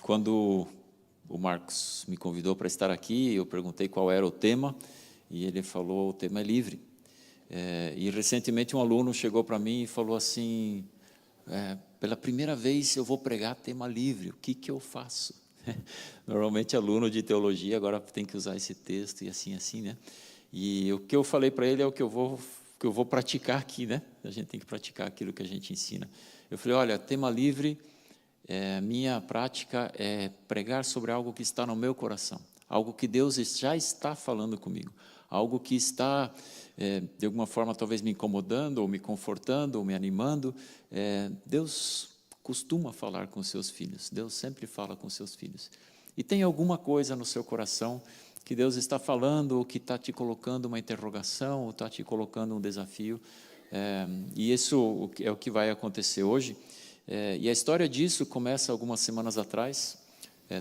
Quando o Marcos me convidou para estar aqui, eu perguntei qual era o tema, e ele falou: o tema é livre. E recentemente um aluno chegou para mim e falou assim: pela primeira vez eu vou pregar tema livre, o que eu faço? Normalmente aluno de teologia agora tem que usar esse texto e assim, né? E o que eu falei para ele é o que eu vou praticar aqui, né? A gente tem que praticar aquilo que a gente ensina. Eu falei: olha, tema livre, minha prática é pregar sobre algo que está no meu coração, algo que Deus já está falando comigo, algo que está, de alguma forma, talvez me incomodando, ou me confortando, ou me animando. Deus costuma falar com seus filhos, Deus sempre fala com seus filhos. E tem alguma coisa no seu coração que Deus está falando, ou que está te colocando uma interrogação, ou está te colocando um desafio, e isso é o que vai acontecer hoje. E a história disso começa algumas semanas atrás.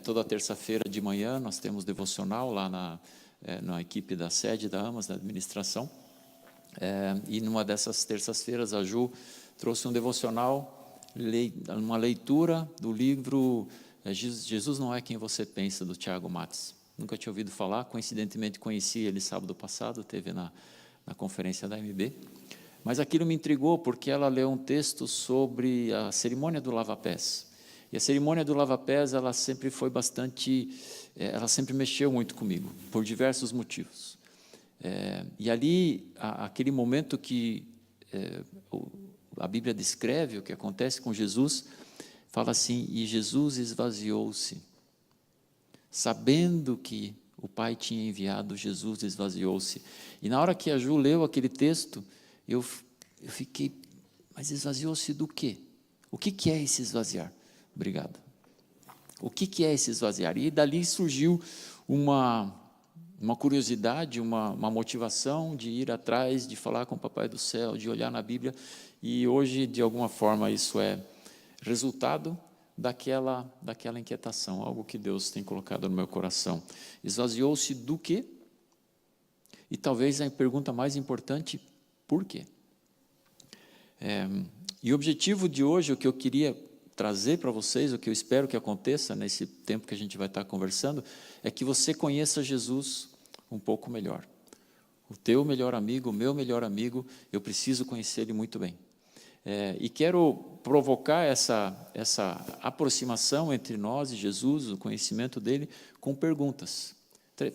Toda terça-feira de manhã nós temos devocional lá na equipe da sede da AMAS, da administração, e numa dessas terças-feiras a Ju trouxe um devocional, uma leitura do livro Jesus Não É Quem Você Pensa, do Tiago Mates. Nunca tinha ouvido falar, coincidentemente conheci ele sábado passado, teve na conferência da MB, mas aquilo me intrigou porque ela leu um texto sobre a cerimônia do lava-pés. E a cerimônia do lava-pés, ela sempre foi ela sempre mexeu muito comigo, por diversos motivos. E ali, aquele momento que a Bíblia descreve, o que acontece com Jesus, fala assim: e Jesus esvaziou-se. Sabendo que o Pai tinha enviado, Jesus esvaziou-se. E na hora que a Ju leu aquele texto, eu fiquei: mas esvaziou-se do quê? O que é esse esvaziar? Obrigado. O que é esse esvaziar? E dali surgiu uma curiosidade, uma motivação de ir atrás, de falar com o Papai do Céu, de olhar na Bíblia, e hoje, de alguma forma, isso é resultado daquela inquietação, algo que Deus tem colocado no meu coração. Esvaziou-se do quê? E talvez a pergunta mais importante: por quê? E o objetivo de hoje, o que eu queria trazer para vocês, o que eu espero que aconteça nesse tempo que a gente vai estar conversando, é que você conheça Jesus um pouco melhor. O teu melhor amigo, o meu melhor amigo, eu preciso conhecer ele muito bem. E quero provocar essa aproximação entre nós e Jesus, o conhecimento dele, com perguntas.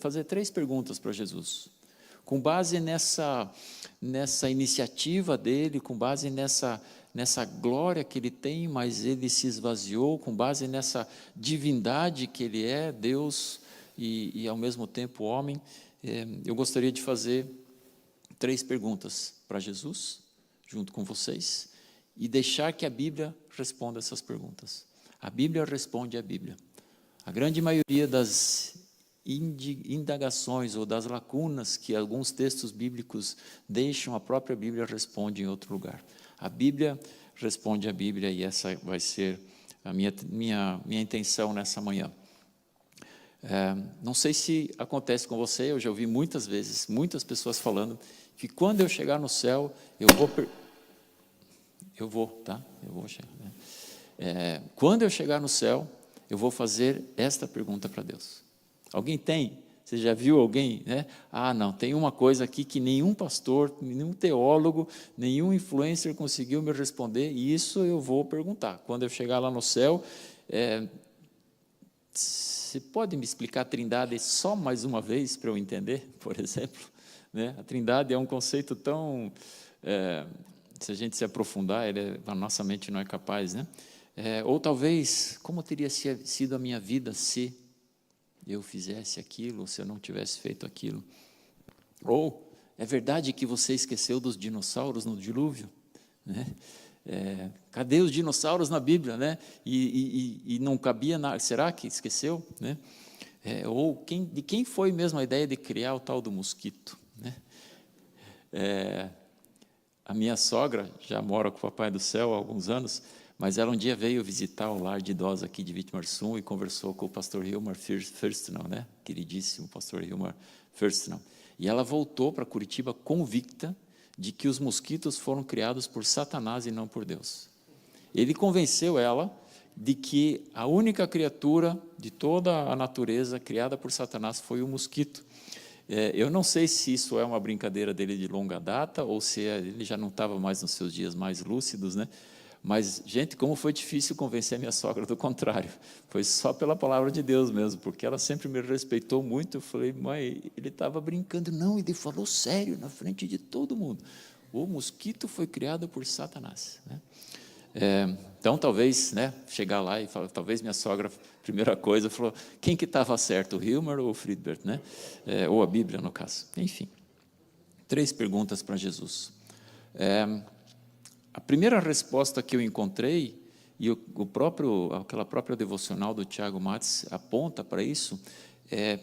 Fazer 3 perguntas para Jesus. Com base nessa iniciativa dele, com base nessa glória que ele tem, mas ele se esvaziou, com base nessa divindade que ele é, Deus e ao mesmo tempo homem, eu gostaria de fazer 3 perguntas para Jesus, junto com vocês, e deixar que a Bíblia responda essas perguntas. A Bíblia responde a Bíblia. A grande maioria das indagações ou das lacunas que alguns textos bíblicos deixam, a própria Bíblia responde em outro lugar. A Bíblia responde a Bíblia, e essa vai ser a minha intenção nessa manhã. Não sei se acontece com você, eu já ouvi muitas vezes, muitas pessoas falando que quando eu chegar no céu, quando eu chegar no céu, eu vou fazer esta pergunta para Deus. Alguém tem? Você já viu alguém, né? Não, tem uma coisa aqui que nenhum pastor, nenhum teólogo, nenhum influencer conseguiu me responder, e isso eu vou perguntar. Quando eu chegar lá no céu, você pode me explicar a Trindade só mais uma vez para eu entender, por exemplo? Né? A Trindade é um conceito tão... se a gente se aprofundar, a nossa mente não é capaz, né? Ou talvez, como teria sido a minha vida se eu fizesse aquilo, ou se eu não tivesse feito aquilo? Ou, é verdade que você esqueceu dos dinossauros no dilúvio? Né? Cadê os dinossauros na Bíblia? Né? E não cabia nada, será que esqueceu? Né? Ou de quem foi mesmo a ideia de criar o tal do mosquito? Né? A minha sogra já mora com o Papai do Céu há alguns anos, mas ela um dia veio visitar o lar de idosos aqui de Vitimarsum e conversou com o pastor Hilmar Firstenau, né? Queridíssimo pastor Hilmar Firstenau. E ela voltou para Curitiba convicta de que os mosquitos foram criados por Satanás e não por Deus. Ele convenceu ela de que a única criatura de toda a natureza criada por Satanás foi o mosquito. Eu não sei se isso é uma brincadeira dele de longa data ou se ele já não estava mais nos seus dias mais lúcidos, né? Mas, gente, como foi difícil convencer a minha sogra do contrário. Foi só pela palavra de Deus mesmo, porque ela sempre me respeitou muito. Eu falei, mãe, ele estava brincando. Não, ele falou sério, na frente de todo mundo. O mosquito foi criado por Satanás, né? Então, talvez, né, chegar lá e falar, talvez minha sogra, primeira coisa, falou, quem que estava certo, o Hilmer ou o Friedberg, né? Ou a Bíblia, no caso. Enfim, 3 perguntas para Jesus. A primeira resposta que eu encontrei, e aquela própria devocional do Tiago Matos aponta para isso, é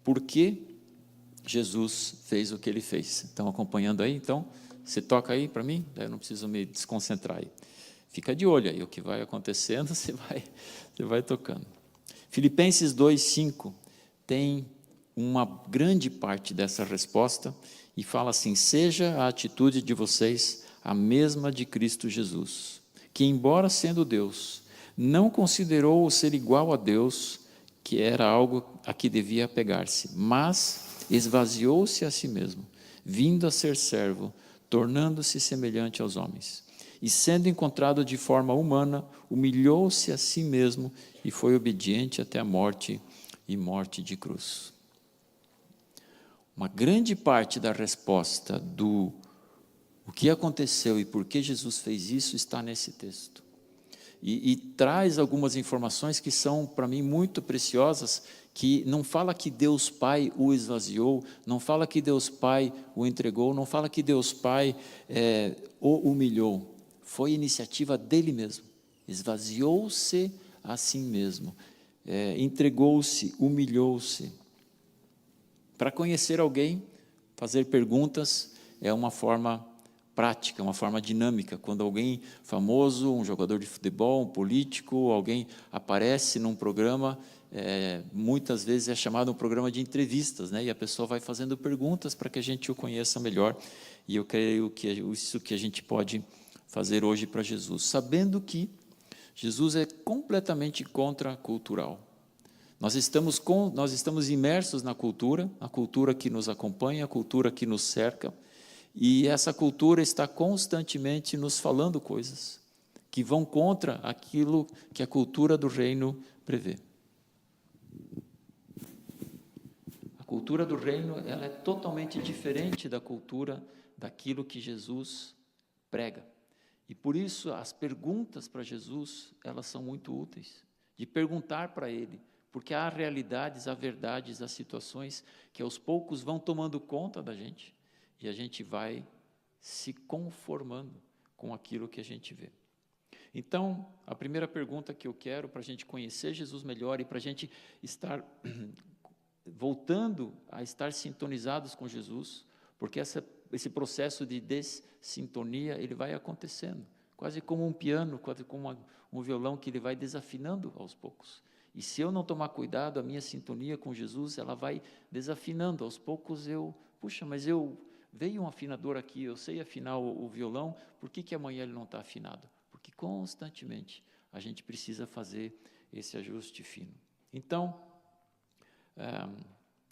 por que Jesus fez o que ele fez. Estão acompanhando aí? Então, você toca aí para mim? Eu não preciso me desconcentrar aí. Fica de olho aí, o que vai acontecendo, você vai tocando. Filipenses 2:5 tem uma grande parte dessa resposta e fala assim: seja a atitude de vocês a mesma de Cristo Jesus, que, embora sendo Deus, não considerou o ser igual a Deus, que era algo a que devia apegar-se, mas esvaziou-se a si mesmo, vindo a ser servo, tornando-se semelhante aos homens. E sendo encontrado de forma humana, humilhou-se a si mesmo e foi obediente até a morte e morte de cruz. Uma grande parte da resposta do o que aconteceu e por que Jesus fez isso está nesse texto. E traz algumas informações que são, para mim, muito preciosas, que não fala que Deus Pai o esvaziou, não fala que Deus Pai o entregou, não fala que Deus Pai o humilhou. Foi iniciativa dele mesmo, esvaziou-se a si mesmo, entregou-se, humilhou-se. Para conhecer alguém, fazer perguntas é uma forma prática, uma forma dinâmica. Quando alguém famoso, um jogador de futebol, um político, alguém aparece num programa, muitas vezes é chamado um programa de entrevistas, né? E a pessoa vai fazendo perguntas para que a gente o conheça melhor, e eu creio que é isso que a gente pode fazer hoje para Jesus, sabendo que Jesus é completamente contracultural. Nós estamos imersos na cultura que nos acompanha, a cultura que nos cerca, e essa cultura está constantemente nos falando coisas que vão contra aquilo que a cultura do reino prevê. A cultura do reino, ela é totalmente diferente da cultura daquilo que Jesus prega. E por isso as perguntas para Jesus, elas são muito úteis, de perguntar para Ele, porque há realidades, há verdades, há situações que aos poucos vão tomando conta da gente, e a gente vai se conformando com aquilo que a gente vê. Então, a primeira pergunta que eu quero, para a gente conhecer Jesus melhor e para a gente estar voltando a estar sintonizados com Jesus, porque esse processo de dessintonia, ele vai acontecendo, quase como um piano, quase como um violão que ele vai desafinando aos poucos. E se eu não tomar cuidado, a minha sintonia com Jesus, ela vai desafinando. Aos poucos veio um afinador aqui, eu sei afinar o violão, por que amanhã ele não está afinado? Porque constantemente a gente precisa fazer esse ajuste fino. Então,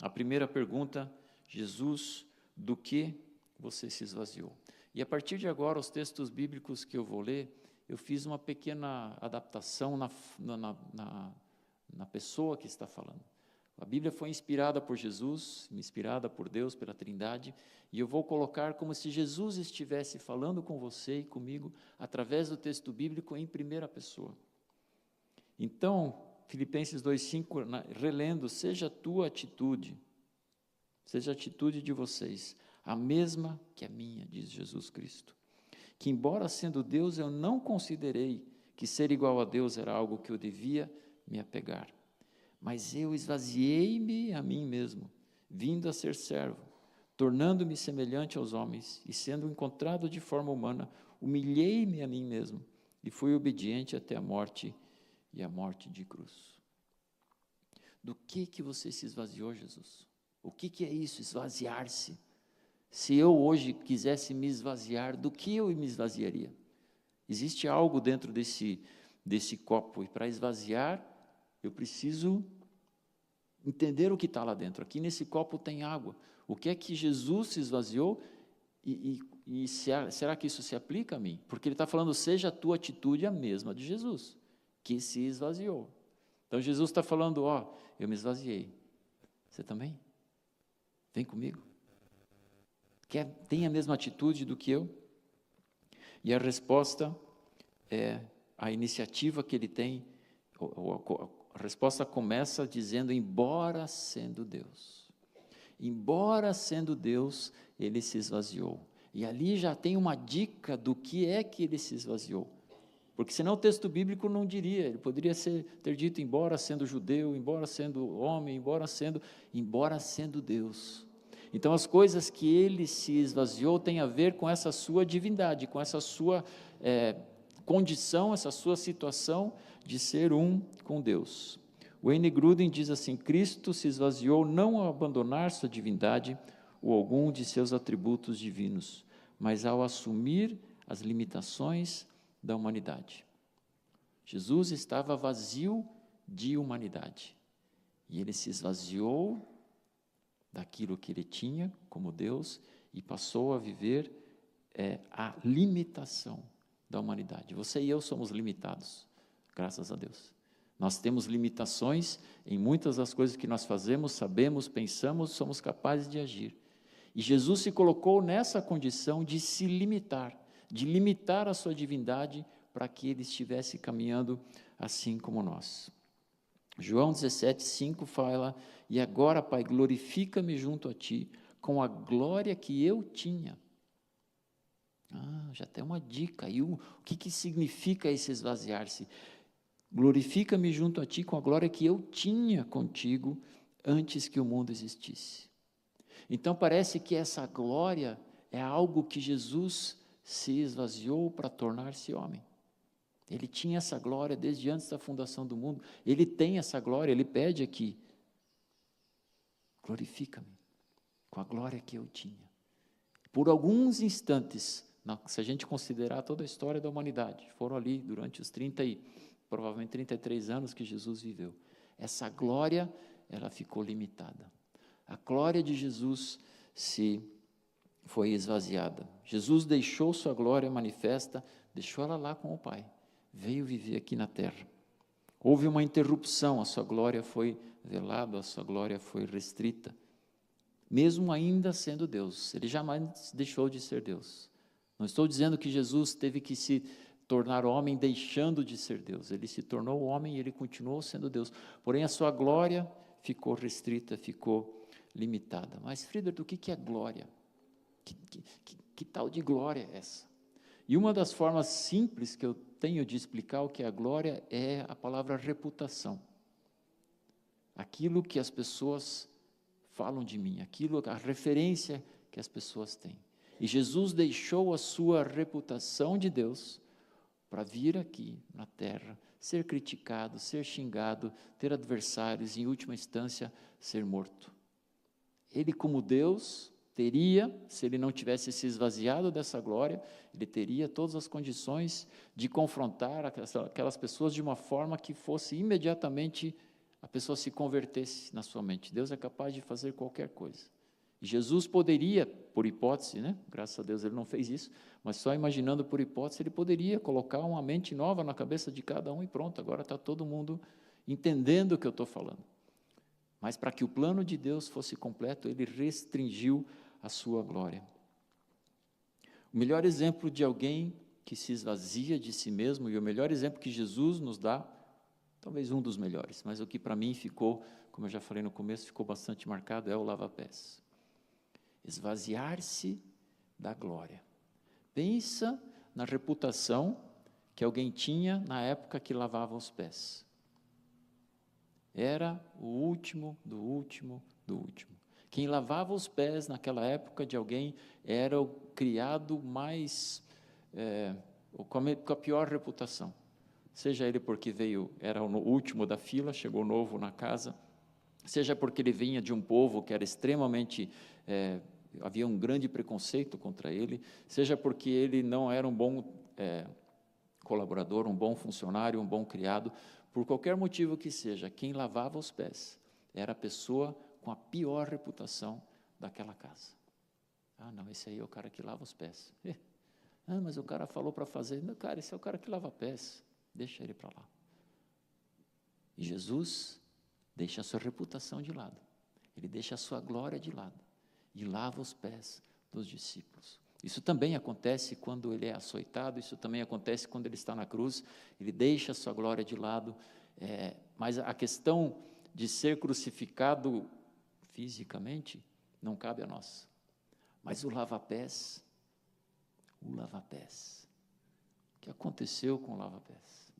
a primeira pergunta: Jesus, do que você se esvaziou? E a partir de agora, os textos bíblicos que eu vou ler, eu fiz uma pequena adaptação na pessoa que está falando. A Bíblia foi inspirada por Jesus, inspirada por Deus, pela Trindade, e eu vou colocar como se Jesus estivesse falando com você e comigo, através do texto bíblico, em primeira pessoa. Então, Filipenses 2:5, relendo: seja a tua atitude, seja a atitude de vocês, a mesma que a minha, diz Jesus Cristo, que embora sendo Deus, eu não considerei que ser igual a Deus era algo que eu devia me apegar, mas eu esvaziei-me a mim mesmo, vindo a ser servo, tornando-me semelhante aos homens, e sendo encontrado de forma humana, humilhei-me a mim mesmo, e fui obediente até a morte, e a morte de cruz. Do que você se esvaziou, Jesus? O que é isso, esvaziar-se? Se eu hoje quisesse me esvaziar, do que eu me esvaziaria? Existe algo dentro desse copo. E para esvaziar, eu preciso entender o que está lá dentro. Aqui nesse copo tem água. O que é que Jesus se esvaziou? Será que isso se aplica a mim? Porque ele está falando, seja a tua atitude a mesma de Jesus, que se esvaziou. Então Jesus está falando, eu me esvaziei. Você também? Vem comigo. Tem a mesma atitude do que eu? E a resposta é a iniciativa que ele tem. A resposta começa dizendo, embora sendo Deus. Embora sendo Deus, ele se esvaziou. E ali já tem uma dica do que é que ele se esvaziou. Porque senão o texto bíblico não diria, ele poderia ter dito, embora sendo judeu, embora sendo homem, embora sendo Deus. Então as coisas que ele se esvaziou têm a ver com essa sua divindade, com essa sua condição, essa sua situação de ser um com Deus. Wayne Grudem diz assim, Cristo se esvaziou não ao abandonar sua divindade ou algum de seus atributos divinos, mas ao assumir as limitações da humanidade. Jesus estava vazio de humanidade, e ele se esvaziou daquilo que ele tinha como Deus e passou a viver a limitação da humanidade. Você e eu somos limitados, graças a Deus. Nós temos limitações em muitas das coisas que nós fazemos, sabemos, pensamos, somos capazes de agir. E Jesus se colocou nessa condição de se limitar, de limitar a sua divindade para que ele estivesse caminhando assim como nós. João 17:5 fala, e agora, Pai, glorifica-me junto a ti, com a glória que eu tinha. Já tem uma dica, e o que significa esse esvaziar-se? Glorifica-me junto a ti com a glória que eu tinha contigo antes que o mundo existisse. Então parece que essa glória é algo que Jesus se esvaziou para tornar-se homem. Ele tinha essa glória desde antes da fundação do mundo. Ele tem essa glória, ele pede aqui, glorifica-me com a glória que eu tinha. Por alguns instantes, se a gente considerar toda a história da humanidade, foram ali durante os provavelmente 33 anos que Jesus viveu. Essa glória, ela ficou limitada. A glória de Jesus foi esvaziada. Jesus deixou sua glória manifesta, deixou ela lá com o Pai. Veio viver aqui na terra. Houve uma interrupção, a sua glória foi velada, a sua glória foi restrita. Mesmo ainda sendo Deus, ele jamais deixou de ser Deus. Não estou dizendo que Jesus teve que se tornar homem deixando de ser Deus. Ele se tornou homem e ele continuou sendo Deus. Porém, a sua glória ficou restrita, ficou limitada. Mas, Frieder, o que é glória? Que tal de glória é essa? E uma das formas simples que eu tenho de explicar o que é a glória é a palavra reputação. Aquilo que as pessoas falam de mim, a referência que as pessoas têm. E Jesus deixou a sua reputação de Deus para vir aqui na terra, ser criticado, ser xingado, ter adversários e, em última instância, ser morto. Ele, como Deus, teria, se ele não tivesse se esvaziado dessa glória, ele teria todas as condições de confrontar aquelas pessoas de uma forma que fosse imediatamente a pessoa se convertesse na sua mente. Deus é capaz de fazer qualquer coisa. E Jesus poderia, por hipótese, graças a Deus ele não fez isso, mas só imaginando por hipótese, ele poderia colocar uma mente nova na cabeça de cada um e pronto, agora está todo mundo entendendo o que eu estou falando. Mas para que o plano de Deus fosse completo, ele restringiu a sua glória. O melhor exemplo de alguém que se esvazia de si mesmo, e o melhor exemplo que Jesus nos dá, talvez um dos melhores, mas o que para mim ficou, como eu já falei no começo, ficou bastante marcado, é o lava-pés. Esvaziar-se da glória. Pensa na reputação que alguém tinha na época que lavava os pés. Era o último do último do último. Quem lavava os pés naquela época de alguém era o criado mais, com a pior reputação. Seja ele porque era o último da fila, chegou novo na casa, seja porque ele vinha de um povo que era extremamente, havia um grande preconceito contra ele, seja porque ele não era um bom colaborador, um bom funcionário, um bom criado, por qualquer motivo que seja, quem lavava os pés era a pessoa com a pior reputação daquela casa. Ah, não, esse aí é o cara que lava os pés. Ah, mas o cara falou para fazer. Não, cara, esse é o cara que lava pés. Deixa ele para lá. E Jesus deixa a sua reputação de lado. Ele deixa a sua glória de lado. E lava os pés dos discípulos. Isso também acontece quando ele é açoitado, isso também acontece quando ele está na cruz. Ele deixa a sua glória de lado. Mas a questão de ser crucificado fisicamente não cabe a nós. Mas o lava-pés, o que aconteceu com o lava-pés?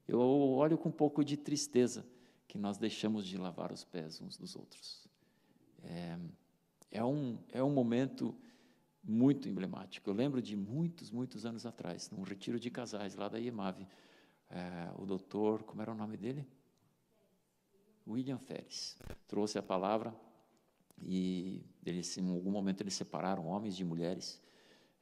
Eu olho com um pouco de tristeza que nós deixamos de lavar os pés uns dos outros. É um momento muito emblemático. Eu lembro de muitos anos atrás, num retiro de casais lá da IEMAV, o doutor, como era o nome dele? William Ferris, trouxe a palavra e eles, em algum momento eles separaram homens de mulheres,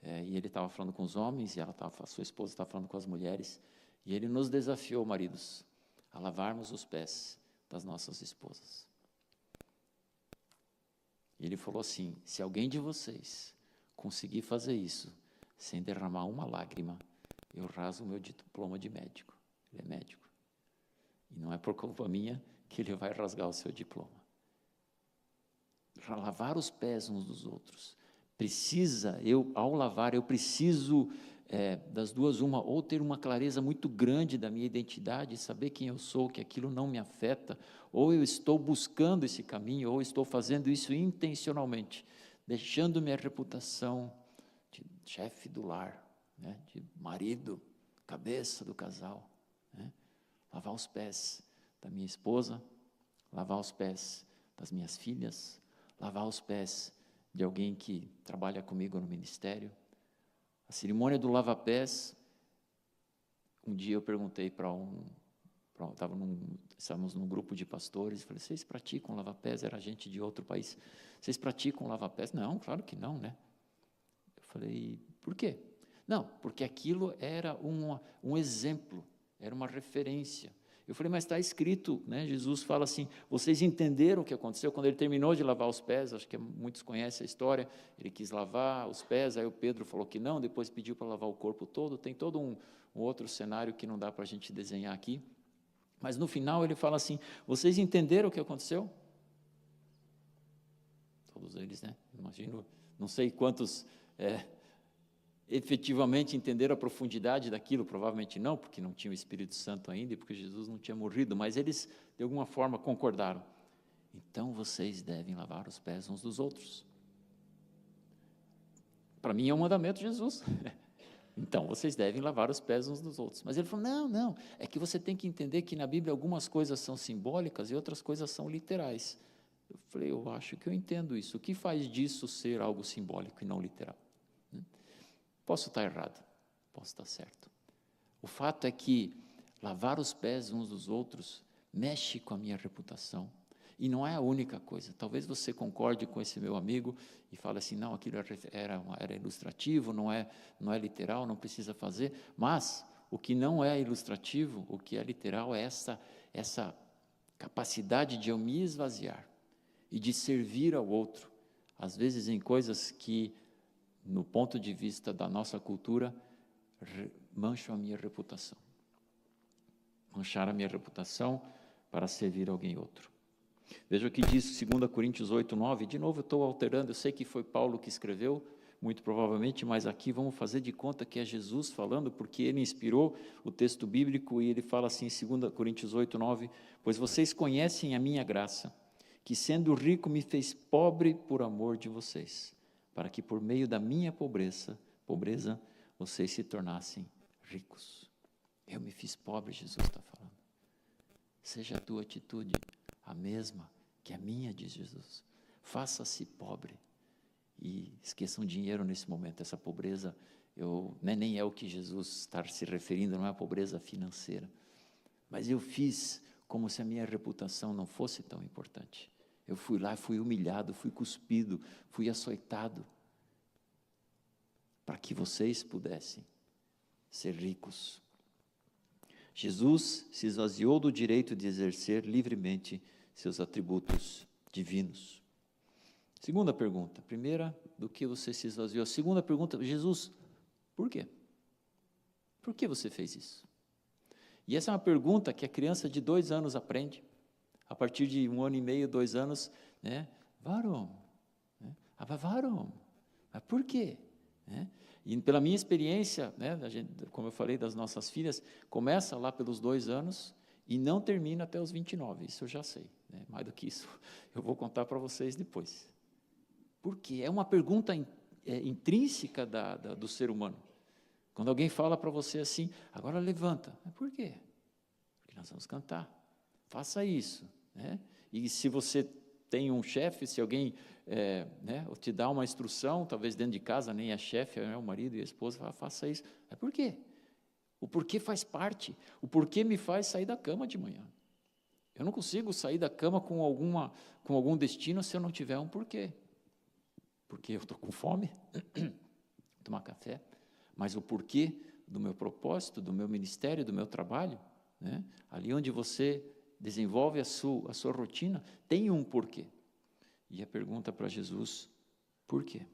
e ele estava falando com os homens e a sua esposa estava falando com as mulheres, e ele nos desafiou, maridos, a lavarmos os pés das nossas esposas. E ele falou assim: se alguém de vocês conseguir fazer isso sem derramar uma lágrima, eu rasgo o meu diploma de médico. Ele é médico. E não é por culpa minha que ele vai rasgar o seu diploma. Para lavar os pés uns dos outros, ao lavar, eu preciso das duas uma, ou ter uma clareza muito grande da minha identidade, saber quem eu sou, que aquilo não me afeta, ou eu estou buscando esse caminho, ou estou fazendo isso intencionalmente, deixando minha reputação de chefe do lar, né, de marido, cabeça do casal, né, lavar os pés da minha esposa, lavar os pés das minhas filhas, lavar os pés de alguém que trabalha comigo no ministério. A cerimônia do lava-pés, um dia eu perguntei estávamos num grupo de pastores, falei: vocês praticam lava-pés? Era gente de outro país. Vocês praticam lava-pés? Não, claro que não, né? Eu falei: por quê? Não, porque aquilo era um exemplo, era uma referência. Eu falei: mas está escrito, né? Jesus fala assim: vocês entenderam o que aconteceu quando ele terminou de lavar os pés? Acho que muitos conhecem a história. Ele quis lavar os pés, aí o Pedro falou que não, depois pediu para lavar o corpo todo. Tem todo um outro cenário que não dá para a gente desenhar aqui. Mas no final ele fala assim: vocês entenderam o que aconteceu? Todos eles, né? Imagino, não sei quantos efetivamente entenderam a profundidade daquilo, provavelmente não, porque não tinha o Espírito Santo ainda e porque Jesus não tinha morrido, mas eles de alguma forma concordaram. Então vocês devem lavar os pés uns dos outros. Para mim é um mandamento de Jesus. Então vocês devem lavar os pés uns dos outros. Mas ele falou: não, é que você tem que entender que na Bíblia algumas coisas são simbólicas e outras coisas são literais. Eu falei: eu acho que eu entendo isso. O que faz disso ser algo simbólico e não literal? Posso estar errado, posso estar certo. O fato é que lavar os pés uns dos outros mexe com a minha reputação. E não é a única coisa. Talvez você concorde com esse meu amigo e fale assim: não, aquilo era ilustrativo, não é literal, não precisa fazer. Mas o que não é ilustrativo, o que é literal, é essa capacidade de eu me esvaziar e de servir ao outro, às vezes em coisas que, no ponto de vista da nossa cultura, mancham a minha reputação. Manchar a minha reputação para servir alguém outro. Veja o que diz 2 Coríntios 8, 9. De novo eu estou alterando, eu sei que foi Paulo que escreveu, muito provavelmente, mas aqui vamos fazer de conta que é Jesus falando, porque ele inspirou o texto bíblico e ele fala assim em 2 Coríntios 8, 9: pois vocês conhecem a minha graça, que sendo rico me fez pobre por amor de vocês, para que por meio da minha pobreza, vocês se tornassem ricos. Eu me fiz pobre, Jesus está falando. Seja a tua atitude a mesma que a minha, diz Jesus. Faça-se pobre. E esqueçam dinheiro nesse momento. Essa pobreza, nem é o que Jesus está se referindo, não é a pobreza financeira. Mas eu fiz como se a minha reputação não fosse tão importante. Eu fui lá, fui humilhado, fui cuspido, fui açoitado, para que vocês pudessem ser ricos. Jesus se esvaziou do direito de exercer livremente seus atributos divinos. Segunda pergunta. Primeira, do que você se esvaziou? Segunda pergunta, Jesus, por quê? Por que você fez isso? E essa é uma pergunta que a criança de 2 anos aprende. A partir de 1 ano e meio, 2 anos, né? Warum? Aber warum? Mas por quê? E pela minha experiência, né, como eu falei das nossas filhas, começa lá pelos 2 anos e não termina até os 29, isso eu já sei, né? Mais do que isso, eu vou contar para vocês depois. Por quê? É uma pergunta intrínseca do ser humano. Quando alguém fala para você assim, agora levanta, mas por quê? Porque nós vamos cantar, faça isso, né? E se você tem um chefe, se alguém te dá uma instrução, talvez dentro de casa, nem a chefe, o marido e a esposa, fala, faça isso. Mas por quê? O porquê faz parte. O porquê me faz sair da cama de manhã. Eu não consigo sair da cama com algum destino se eu não tiver um porquê. Porque eu estou com fome, tomar café, mas o porquê do meu propósito, do meu ministério, do meu trabalho, né? Ali onde você desenvolve a sua rotina, tem um porquê. E a pergunta para Jesus, por quê?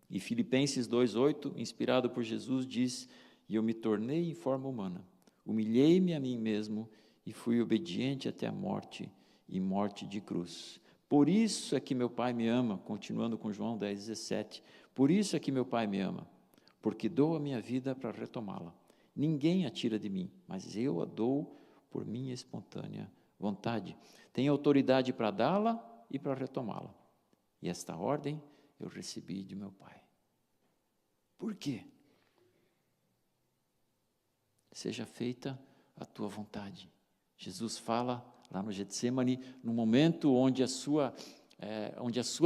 E Filipenses 2,8, inspirado por Jesus, diz, e eu me tornei em forma humana, humilhei-me a mim mesmo e fui obediente até a morte e morte de cruz. Por isso é que meu Pai me ama, continuando com João 10,17, por isso é que meu Pai me ama, porque dou a minha vida para retomá-la. Ninguém a tira de mim, mas eu a dou por minha espontânea vontade. Tenho autoridade para dá-la e para retomá-la. E esta ordem eu recebi de meu Pai. Por quê? Seja feita a tua vontade. Jesus fala lá no Getsemane, no momento onde a sua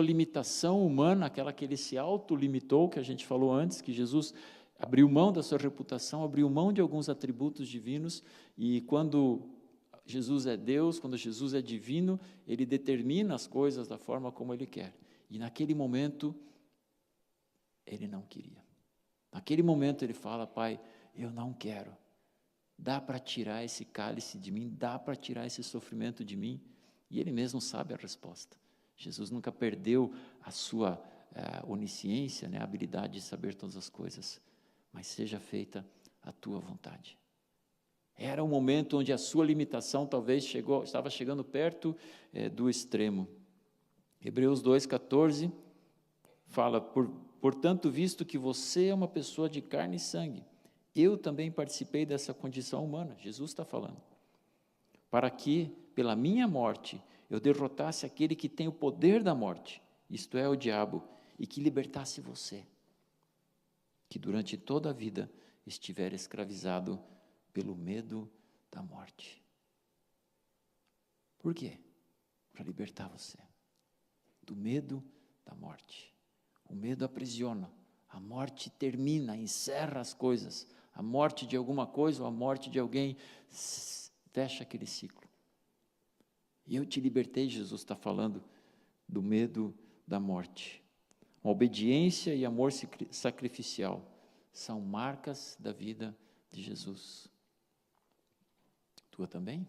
limitação humana, aquela que ele se autolimitou, que a gente falou antes, que Jesus abriu mão da sua reputação, abriu mão de alguns atributos divinos, e quando Jesus é Deus, quando Jesus é divino, ele determina as coisas da forma como ele quer. E naquele momento, ele não queria. Naquele momento ele fala, Pai, eu não quero. Dá para tirar esse cálice de mim, dá para tirar esse sofrimento de mim. E ele mesmo sabe a resposta. Jesus nunca perdeu a sua onisciência, né, a habilidade de saber todas as coisas. Mas seja feita a tua vontade. Era um momento onde a sua limitação talvez estava chegando perto do extremo. Hebreus 2,14 fala, portanto, visto que você é uma pessoa de carne e sangue, eu também participei dessa condição humana, Jesus está falando, para que, pela minha morte, eu derrotasse aquele que tem o poder da morte, isto é, o diabo, e que libertasse você, que durante toda a vida estiver escravizado pelo medo da morte. Por quê? Para libertar você do medo da morte. O medo aprisiona, a morte termina, encerra as coisas, a morte de alguma coisa ou a morte de alguém fecha aquele ciclo. E eu te libertei, Jesus está falando, do medo da morte. A obediência e amor sacrificial são marcas da vida de Jesus. Tua também?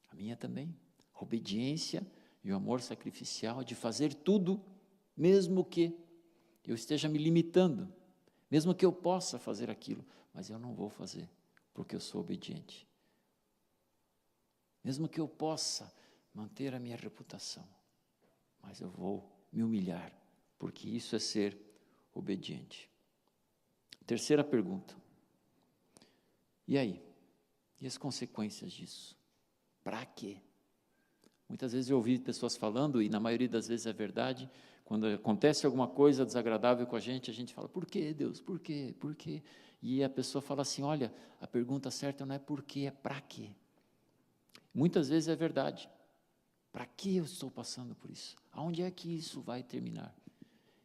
A minha também. A obediência e o amor sacrificial de fazer tudo, mesmo que eu esteja me limitando, mesmo que eu possa fazer aquilo, mas eu não vou fazer, porque eu sou obediente. Mesmo que eu possa manter a minha reputação, mas eu vou me humilhar, porque isso é ser obediente. Terceira pergunta. E aí? E as consequências disso? Para quê? Muitas vezes eu ouvi pessoas falando, e na maioria das vezes é verdade, quando acontece alguma coisa desagradável com a gente fala, por quê, Deus? Por quê? Por quê? E a pessoa fala assim, olha, a pergunta certa não é por quê, é para quê. Muitas vezes é verdade. Para que eu estou passando por isso? Aonde é que isso vai terminar?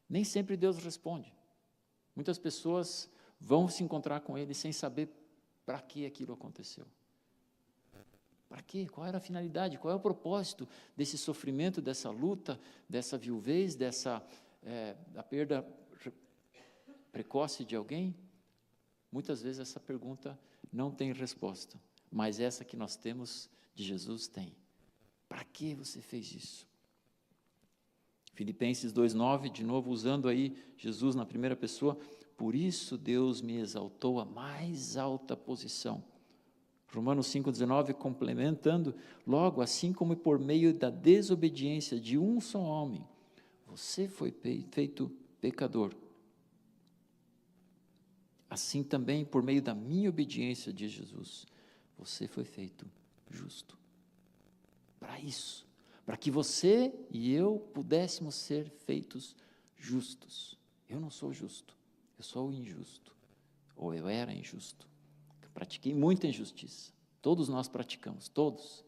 Nem sempre Deus responde. Muitas pessoas vão se encontrar com Ele sem saber para que aquilo aconteceu. Para quê? Qual era a finalidade? Qual é o propósito desse sofrimento, dessa luta, dessa viuvez, da perda precoce de alguém? Muitas vezes essa pergunta não tem resposta, mas essa que nós temos de Jesus tem. Para que você fez isso? Filipenses 2,9, de novo usando aí Jesus na primeira pessoa, por isso Deus me exaltou à mais alta posição. Romanos 5,19, complementando, logo, assim como por meio da desobediência de um só homem, você foi feito pecador. Assim também, por meio da minha obediência, diz Jesus, você foi feito justo. Para isso, para que você e eu pudéssemos ser feitos justos. Eu não sou justo, eu sou o injusto, ou eu era injusto. Pratiquei muita injustiça, todos nós praticamos, todos.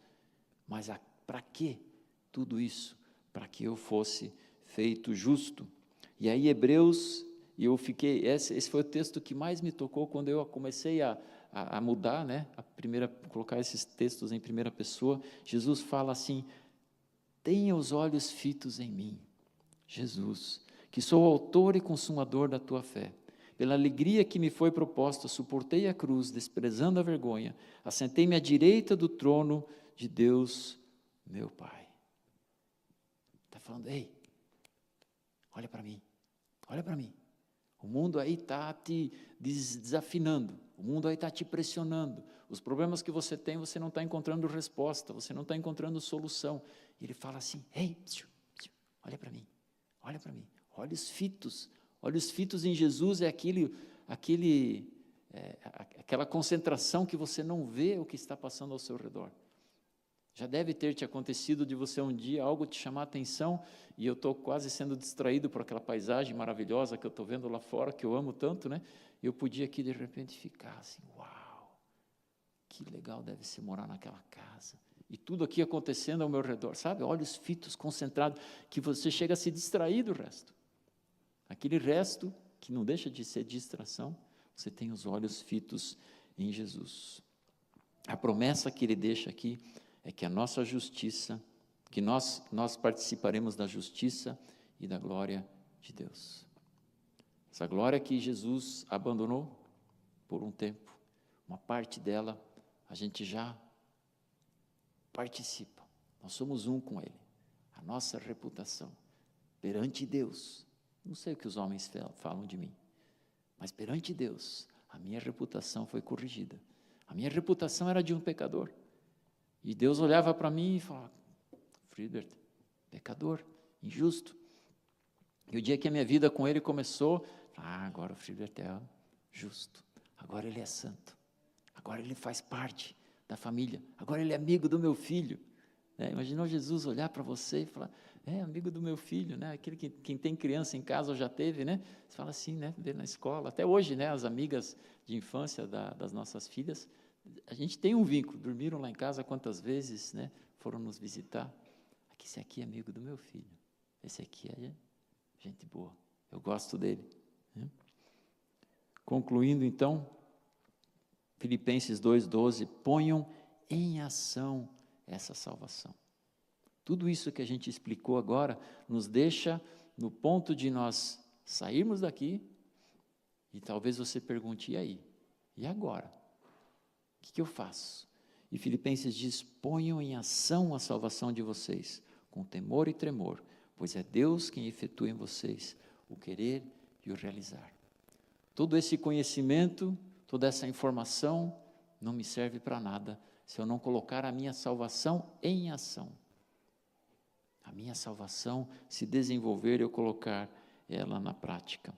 Mas para que tudo isso? Para que eu fosse feito justo. E aí Hebreus, e eu fiquei, esse foi o texto que mais me tocou quando eu comecei a mudar, né? Colocar esses textos em primeira pessoa. Jesus fala assim, tenha os olhos fitos em mim, Jesus, que sou o autor e consumador da tua fé. Pela alegria que me foi proposta, suportei a cruz, desprezando a vergonha, assentei-me à direita do trono de Deus, meu Pai. Está falando, ei, olha para mim, olha para mim. O mundo aí está te desafinando, o mundo aí está te pressionando. Os problemas que você tem, você não está encontrando resposta, você não está encontrando solução. E ele fala assim, ei, olha para mim, olha para mim. Olhos fitos em Jesus é aquela concentração que você não vê o que está passando ao seu redor. Já deve ter te acontecido de você um dia, algo te chamar a atenção, e eu estou quase sendo distraído por aquela paisagem maravilhosa que eu estou vendo lá fora, que eu amo tanto, né? Eu podia aqui de repente ficar assim, uau, que legal deve ser morar naquela casa. E tudo aqui acontecendo ao meu redor, sabe? Olhos fitos, concentrados, que você chega a se distrair do resto. Aquele resto, que não deixa de ser distração, você tem os olhos fitos em Jesus. A promessa que ele deixa aqui é que a nossa justiça, que nós participaremos da justiça e da glória de Deus. Essa glória que Jesus abandonou por um tempo, uma parte dela a gente já participa. Nós somos um com Ele. A nossa reputação perante Deus, não sei o que os homens falam de mim, mas perante Deus, a minha reputação foi corrigida. A minha reputação era de um pecador. E Deus olhava para mim e falava, Friedbert, pecador, injusto. E o dia que a minha vida com Ele começou, agora o Friedbert é justo, agora ele é santo, agora ele faz parte da família, agora ele é amigo do meu filho. Imaginou Jesus olhar para você e falar, amigo do meu filho, né? Aquele quem tem criança em casa ou já teve, né? Você fala assim, né? Vê na escola, até hoje, né? As amigas de infância das nossas filhas, a gente tem um vínculo, dormiram lá em casa quantas vezes, né? Foram nos visitar. Esse aqui é amigo do meu filho, esse aqui é gente boa, eu gosto dele. Né? Concluindo então, Filipenses 2,12, ponham em ação essa salvação. Tudo isso que a gente explicou agora, nos deixa no ponto de nós sairmos daqui, e talvez você pergunte, e aí? E agora? O que eu faço? E Filipenses diz, ponham em ação a salvação de vocês, com temor e tremor, pois é Deus quem efetua em vocês o querer e o realizar. Todo esse conhecimento, toda essa informação, não me serve para nada, se eu não colocar a minha salvação em ação. A minha salvação se desenvolver e eu colocar ela na prática.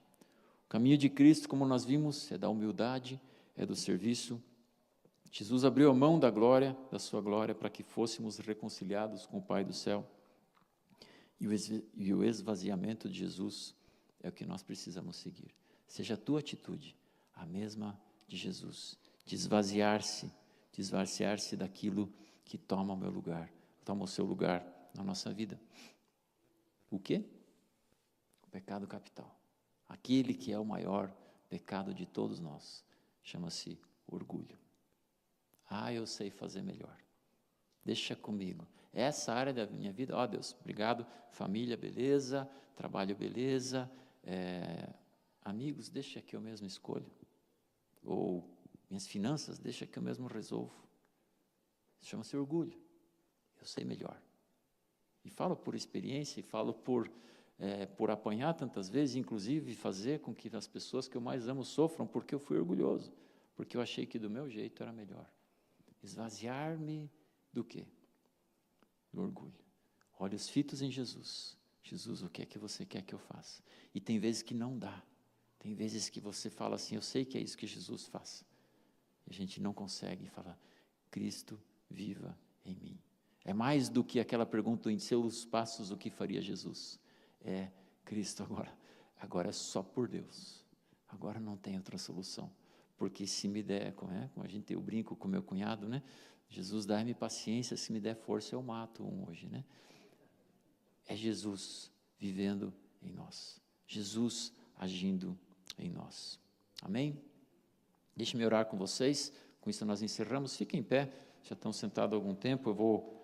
O caminho de Cristo, como nós vimos, é da humildade, é do serviço. Jesus abriu a mão da glória, da sua glória, para que fôssemos reconciliados com o Pai do céu. E o esvaziamento de Jesus é o que nós precisamos seguir. Seja a tua atitude a mesma de Jesus, de esvaziar-se daquilo que toma o meu lugar, toma o seu lugar na nossa vida. O quê? O pecado capital. Aquele que é o maior pecado de todos nós, chama-se orgulho. Eu sei fazer melhor. Deixa comigo. Essa área da minha vida, Deus, obrigado. Família, beleza. Trabalho, beleza. Amigos, deixa que eu mesmo escolho. ou minhas finanças, deixa que eu mesmo resolvo. Chama-se orgulho. Eu sei melhor. E falo por experiência, e falo por apanhar tantas vezes, inclusive fazer com que as pessoas que eu mais amo sofram, porque eu fui orgulhoso, porque eu achei que do meu jeito era melhor. Esvaziar-me do quê? Do orgulho. Olhos fitos em Jesus. Jesus, o que é que você quer que eu faça? E tem vezes que não dá. Tem vezes que você fala assim, eu sei que é isso que Jesus faz. E a gente não consegue falar, Cristo viva em mim. É mais do que aquela pergunta, em seus passos, o que faria Jesus? É, Cristo, agora é só por Deus. Agora não tem outra solução. Porque se me der, como a gente tem o brinco com meu cunhado, né? Jesus dá-me paciência, se me der força eu mato um hoje, né? É Jesus vivendo em nós. Jesus agindo em nós. Amém? Deixe-me orar com vocês. Com isso nós encerramos. Fiquem em pé. Já estão sentados há algum tempo. Eu vou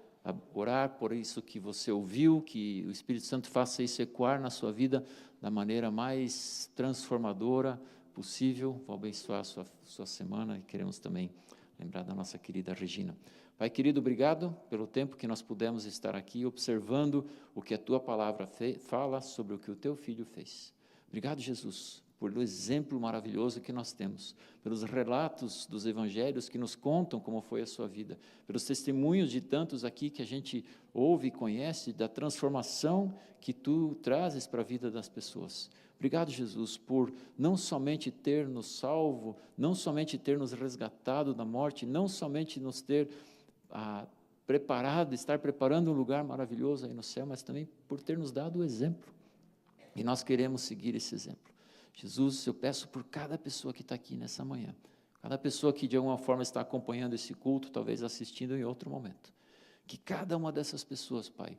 orar por isso que você ouviu, que o Espírito Santo faça isso ecoar na sua vida da maneira mais transformadora possível. Vou abençoar a sua semana e queremos também lembrar da nossa querida Regina. Pai querido, obrigado pelo tempo que nós pudemos estar aqui observando o que a Tua palavra fala sobre o que o Teu Filho fez. Obrigado, Jesus, pelo exemplo maravilhoso que nós temos, pelos relatos dos evangelhos que nos contam como foi a sua vida, pelos testemunhos de tantos aqui que a gente ouve e conhece, da transformação que Tu trazes para a vida das pessoas. Obrigado, Jesus, por não somente ter nos salvo, não somente ter nos resgatado da morte, não somente nos ter estar preparando um lugar maravilhoso aí no céu, mas também por ter nos dado o exemplo. E nós queremos seguir esse exemplo. Jesus, eu peço por cada pessoa que está aqui nessa manhã, cada pessoa que de alguma forma está acompanhando esse culto, talvez assistindo em outro momento, que cada uma dessas pessoas, Pai,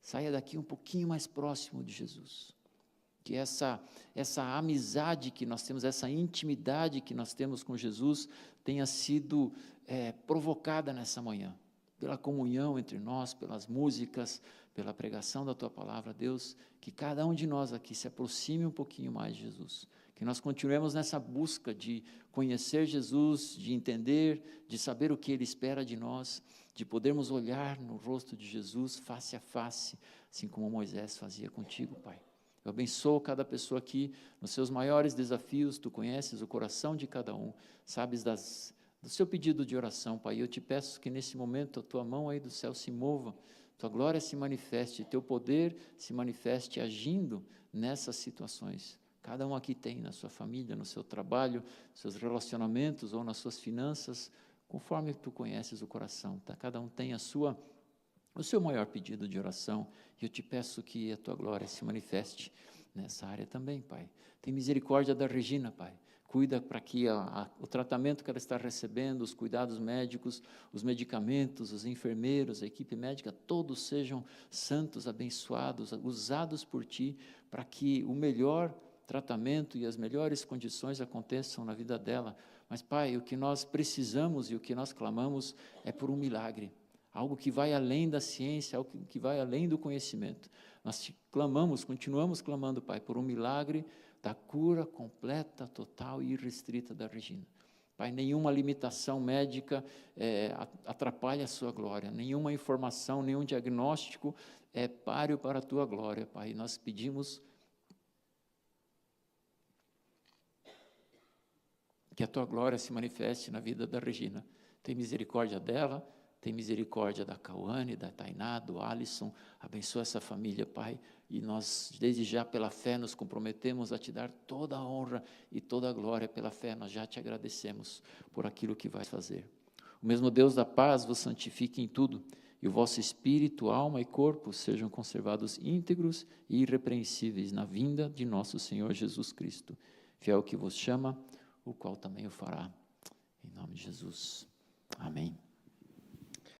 saia daqui um pouquinho mais próximo de Jesus. Que essa amizade que nós temos, essa intimidade que nós temos com Jesus, tenha sido provocada nessa manhã, pela comunhão entre nós, pelas músicas, pela pregação da Tua palavra, Deus, que cada um de nós aqui se aproxime um pouquinho mais de Jesus, que nós continuemos nessa busca de conhecer Jesus, de entender, de saber o que Ele espera de nós, de podermos olhar no rosto de Jesus face a face, assim como Moisés fazia contigo, Pai. Eu abençoo cada pessoa aqui nos seus maiores desafios, Tu conheces o coração de cada um, sabes do seu pedido de oração, Pai. Eu te peço que nesse momento a Tua mão aí do céu se mova, Tua glória se manifeste, Teu poder se manifeste agindo nessas situações. Cada um aqui tem na sua família, no seu trabalho, seus relacionamentos ou nas suas finanças, conforme Tu conheces o coração, tá? Cada um tem o seu maior pedido de oração, e eu te peço que a Tua glória se manifeste nessa área também, Pai. Tem misericórdia da Regina, Pai. Cuida para que o tratamento que ela está recebendo, os cuidados médicos, os medicamentos, os enfermeiros, a equipe médica, todos sejam santos, abençoados, usados por Ti, para que o melhor tratamento e as melhores condições aconteçam na vida dela. Mas, Pai, o que nós precisamos e o que nós clamamos é por um milagre. Algo que vai além da ciência, algo que vai além do conhecimento. Nós clamamos, continuamos clamando, Pai, por um milagre da cura completa, total e irrestrita da Regina. Pai, nenhuma limitação médica atrapalha a sua glória, nenhuma informação, nenhum diagnóstico é páreo para a Tua glória, Pai. Nós pedimos que a Tua glória se manifeste na vida da Regina. Tem misericórdia dela, tem misericórdia da Cauane, da Tainá, do Alisson, abençoa essa família, Pai, e nós, desde já, pela fé, nos comprometemos a Te dar toda a honra e toda a glória pela fé, nós já Te agradecemos por aquilo que vais fazer. O mesmo Deus da paz vos santifique em tudo, e o vosso espírito, alma e corpo sejam conservados íntegros e irrepreensíveis na vinda de nosso Senhor Jesus Cristo, fiel que vos chama, o qual também o fará, em nome de Jesus. Amém.